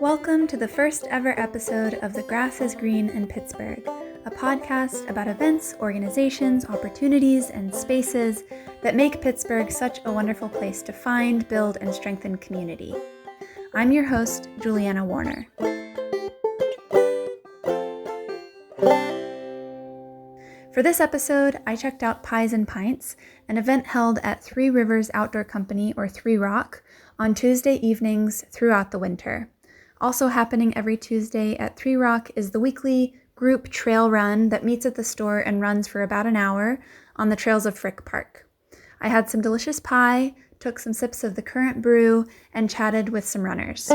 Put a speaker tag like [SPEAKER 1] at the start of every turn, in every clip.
[SPEAKER 1] Welcome to the first ever episode of The Grass is Green in Pittsburgh, a podcast about events, organizations, opportunities, and spaces that make Pittsburgh such a wonderful place to find, build, and strengthen community. I'm your host, Julianna Warner. For this episode, I checked out Pies and Pints, an event held at Three Rivers Outdoor Company, or 3 Rock, on Tuesday evenings throughout the winter. Also happening every Tuesday at 3 Rock is the weekly group trail run that meets at the store and runs for about an hour on the trails of Frick Park. I had some delicious pie, took some sips of the current brew, and chatted with some runners.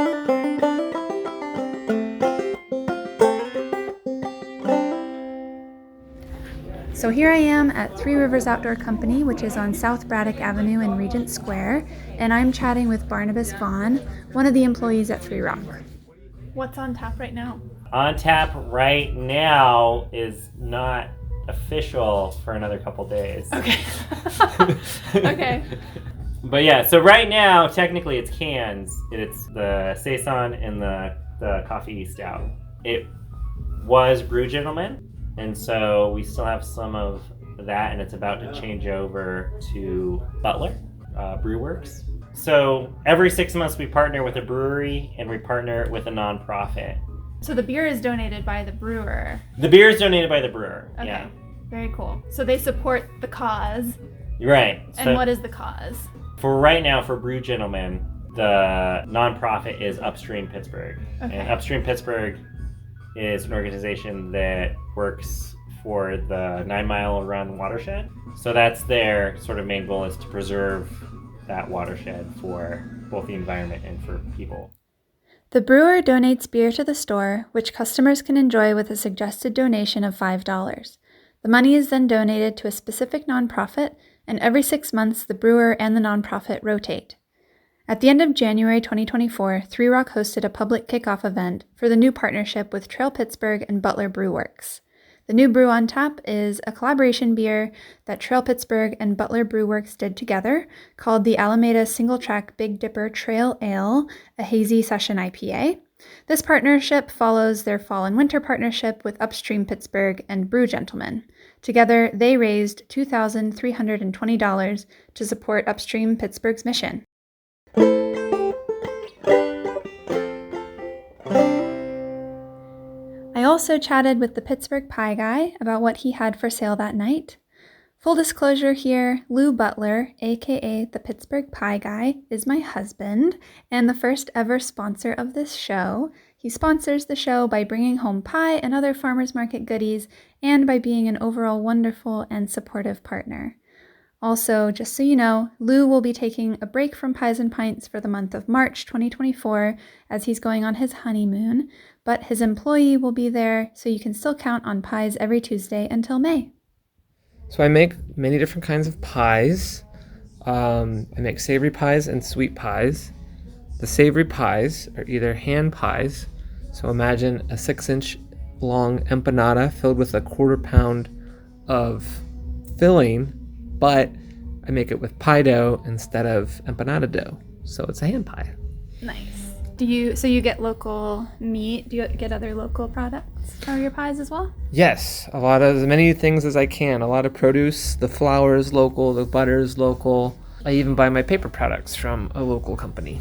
[SPEAKER 1] So here I am at Three Rivers Outdoor Company, which is on South Braddock Avenue in Regent Square, and I'm chatting with Barnabas Vaughn, one of the employees at 3 Rock. What's on tap right now?
[SPEAKER 2] On tap right now is not official for another couple days.
[SPEAKER 1] Okay. Okay.
[SPEAKER 2] But yeah, so right now, technically it's cans. It's the Saison and the coffee stout. It was Brew Gentleman. And so we still have some of that, and it's about to change over to Butler Brewworks. So every 6 months we partner with a brewery and we partner with a nonprofit.
[SPEAKER 1] So the beer is donated by the brewer.
[SPEAKER 2] The beer is donated by the brewer.
[SPEAKER 1] Okay.
[SPEAKER 2] Yeah.
[SPEAKER 1] Very cool. So they support the cause.
[SPEAKER 2] Right.
[SPEAKER 1] And
[SPEAKER 2] So
[SPEAKER 1] what is the cause?
[SPEAKER 2] for right now, for Brew Gentlemen, the nonprofit is Upstream Pittsburgh.
[SPEAKER 1] Okay.
[SPEAKER 2] And Upstream Pittsburgh is an organization that works for the 9 Mile Run watershed. So that's their sort of main goal, is to preserve that watershed for both the environment and for people.
[SPEAKER 1] The brewer donates beer to the store, which customers can enjoy with a suggested donation of $5. The money is then donated to a specific nonprofit, and every 6 months the brewer and the nonprofit rotate. At the end of January 2024, 3 Rock hosted a public kickoff event for the new partnership with Trail Pittsburgh and Butler Brewworks. The new brew on tap is a collaboration beer that Trail Pittsburgh and Butler Brewworks did together, called the Alameda Single Track Big Dipper Trail Ale, a hazy session IPA. This partnership follows their fall and winter partnership with Upstream Pittsburgh and Brew Gentlemen. Together, they raised $2,320 to support Upstream Pittsburgh's mission. I also chatted with the Pittsburgh Pie Guy about what he had for sale that night. Full disclosure here, Lou Butler, aka the Pittsburgh Pie Guy, is my husband and the first ever sponsor of this show. He sponsors the show by bringing home pie and other farmers market goodies, and by being an overall wonderful and supportive partner. Also, just so you know, Lou will be taking a break from Pies and Pints for the month of March 2024 as he's going on his honeymoon, but his employee will be there, so you can still count on pies every Tuesday until May.
[SPEAKER 3] So I make many different kinds of pies. I make savory pies and sweet pies. The savory pies are either hand pies, so imagine a 6-inch long empanada filled with a 1/4 pound of filling, but I make it with pie dough instead of empanada dough, so it's a hand pie.
[SPEAKER 1] Nice. So you get local meat? Do you get other local products for your pies as well?
[SPEAKER 3] Yes, as many things as I can. A lot of produce. The flour is local, the butter is local. I even buy my paper products from a local company.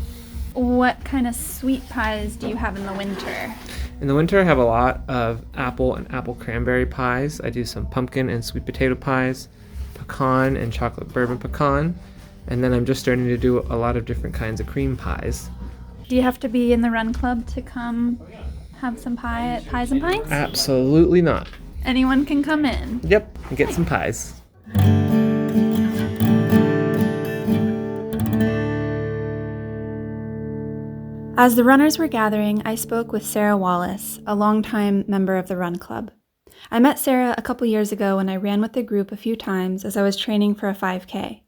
[SPEAKER 1] What kind of sweet pies do you have in the winter?
[SPEAKER 3] In the winter, I have a lot of apple and apple cranberry pies. I do some pumpkin and sweet potato pies, pecan and chocolate bourbon pecan, and then I'm just starting to do a lot of different kinds of cream pies.
[SPEAKER 1] Do you have to be in the run club to come have some pie at Pies and Pints?
[SPEAKER 3] Absolutely not.
[SPEAKER 1] Anyone can come in.
[SPEAKER 3] Yep, and get some pies.
[SPEAKER 1] As the runners were gathering, I spoke with Sarah Wallace, a longtime member of the Run Club. I met Sarah a couple years ago when I ran with the group a few times as I was training for a 5K.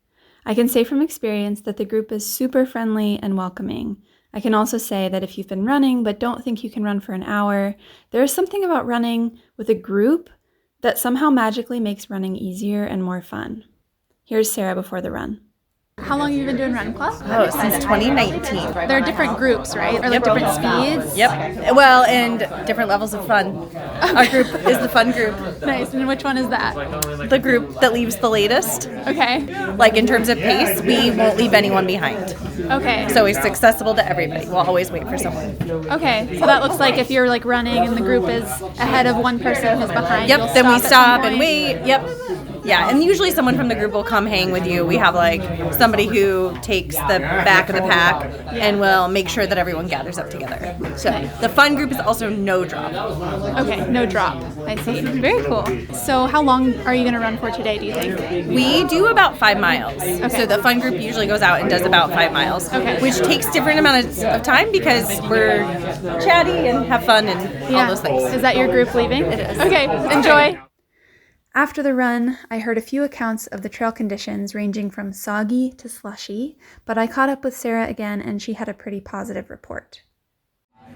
[SPEAKER 1] I can say from experience that the group is super friendly and welcoming. I can also say that if you've been running but don't think you can run for an hour, there is something about running with a group that somehow magically makes running easier and more fun. Here's Sarah before the run. How long have you been doing Run Club?
[SPEAKER 4] Oh, since 2019.
[SPEAKER 1] There are different groups, right? Or like different speeds?
[SPEAKER 4] Yep. Well, and different levels of fun. Our group is the fun group.
[SPEAKER 1] Nice. And which one is that?
[SPEAKER 4] The group that leaves the latest.
[SPEAKER 1] Okay.
[SPEAKER 4] Like in terms of pace, we won't leave anyone behind.
[SPEAKER 1] Okay.
[SPEAKER 4] So it's accessible to everybody. We'll always wait for someone.
[SPEAKER 1] Okay. So that looks like if you're like running and the group is ahead of one person who's behind.
[SPEAKER 4] Yep. Then we
[SPEAKER 1] at
[SPEAKER 4] stop
[SPEAKER 1] some
[SPEAKER 4] and
[SPEAKER 1] point.
[SPEAKER 4] wait. Yep. Yeah, and usually someone from the group will come hang with you. We have like somebody who takes the back of the pack and will make sure that everyone gathers up together. So the fun group is also no drop.
[SPEAKER 1] Okay, no drop. I see. Very cool. So how long are you going to run for today, do you think?
[SPEAKER 4] We do about 5 miles.
[SPEAKER 1] Okay.
[SPEAKER 4] So the fun group usually goes out and does about 5 miles,
[SPEAKER 1] Okay.
[SPEAKER 4] which takes different amounts of time because we're chatty and have fun and all those things.
[SPEAKER 1] Is that your group leaving?
[SPEAKER 4] It is.
[SPEAKER 1] Okay, enjoy. After the run, I heard a few accounts of the trail conditions ranging from soggy to slushy, but I caught up with Sarah again and she had a pretty positive report.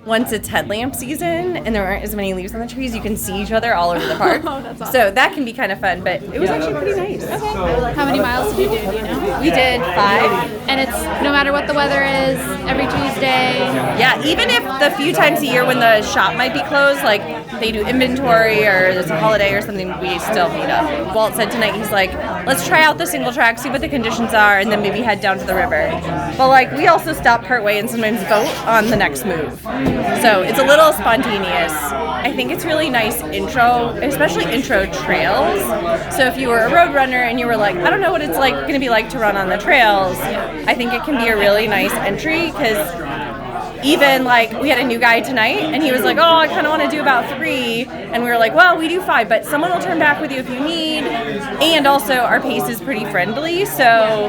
[SPEAKER 4] Once it's headlamp season and there aren't as many leaves on the trees, you can see each other all over the park.
[SPEAKER 1] Oh, that's awesome.
[SPEAKER 4] So that can be kind of fun, but it was actually pretty nice.
[SPEAKER 1] Okay. How many miles did you do you know?
[SPEAKER 4] We did 5.
[SPEAKER 1] And it's no matter what the weather is, every Tuesday.
[SPEAKER 4] Yeah, even if the few times a year when the shop might be closed, like they do inventory or there's a holiday or something, we still meet up. Walt said tonight, he's like, let's try out the single track, see what the conditions are, and then maybe head down to the river. But like, we also stop partway and sometimes vote on the next move. So it's a little spontaneous. I think it's really nice intro, especially intro trails. So if you were a road runner and you were like, I don't know what it's like going to be like to run on the trails, I think it can be a really nice entry because even like we had a new guy tonight and he was like, oh, I kind of want to do about 3, and we were like, well, we do 5, but someone will turn back with you if you need, and also our pace is pretty friendly, so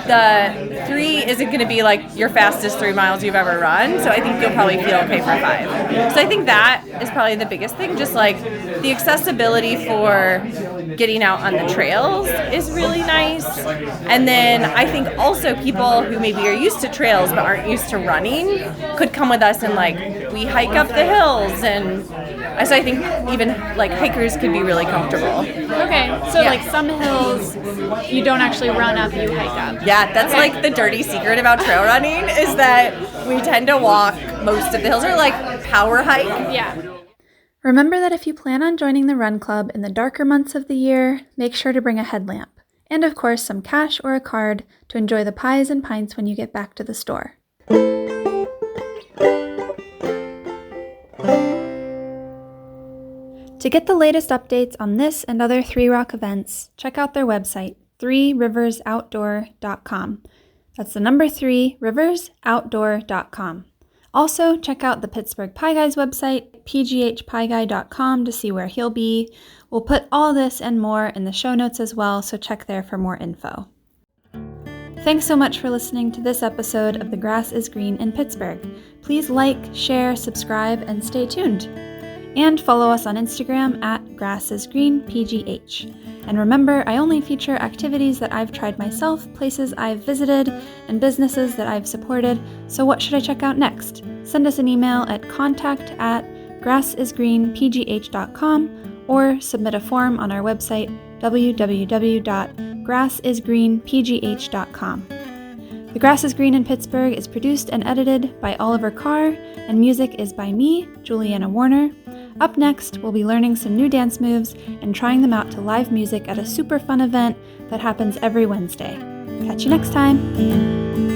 [SPEAKER 4] the 3 isn't going to be like your fastest 3 miles you've ever run, so I think you'll probably feel okay for 5. So I think that is probably the biggest thing, just like the accessibility for getting out on the trails is really nice. And then I think also people who maybe are used to trails but aren't used to running could come with us and like we hike up the hills, and so I think even like hikers could be really comfortable.
[SPEAKER 1] Okay, so like some hills you don't actually run up, you hike up.
[SPEAKER 4] Yeah, that's like the dirty secret about trail running is that we tend to walk most of the hills or like power hike.
[SPEAKER 1] Yeah. Remember that if you plan on joining the run club in the darker months of the year, make sure to bring a headlamp. And of course, some cash or a card to enjoy the pies and pints when you get back to the store. To get the latest updates on this and other Three Rock events, check out their website, 3riversoutdoor.com. That's the number 3, riversoutdoor.com. Also, check out the Pittsburgh Pie Guy's website, pghpieguy.com, to see where he'll be. We'll put all this and more in the show notes as well, so check there for more info. Thanks so much for listening to this episode of The Grass is Green in Pittsburgh. Please like, share, subscribe, and stay tuned. And follow us on Instagram at grassisgreenpgh. And remember, I only feature activities that I've tried myself, places I've visited, and businesses that I've supported, so what should I check out next? Send us an email at contact@grassisgreenpgh.com or submit a form on our website, www.grassisgreenpgh.com. The Grass is Green in Pittsburgh is produced and edited by Oliver Carr, and music is by me, Julianna Warner. Up next, we'll be learning some new dance moves and trying them out to live music at a super fun event that happens every Wednesday. Catch you next time!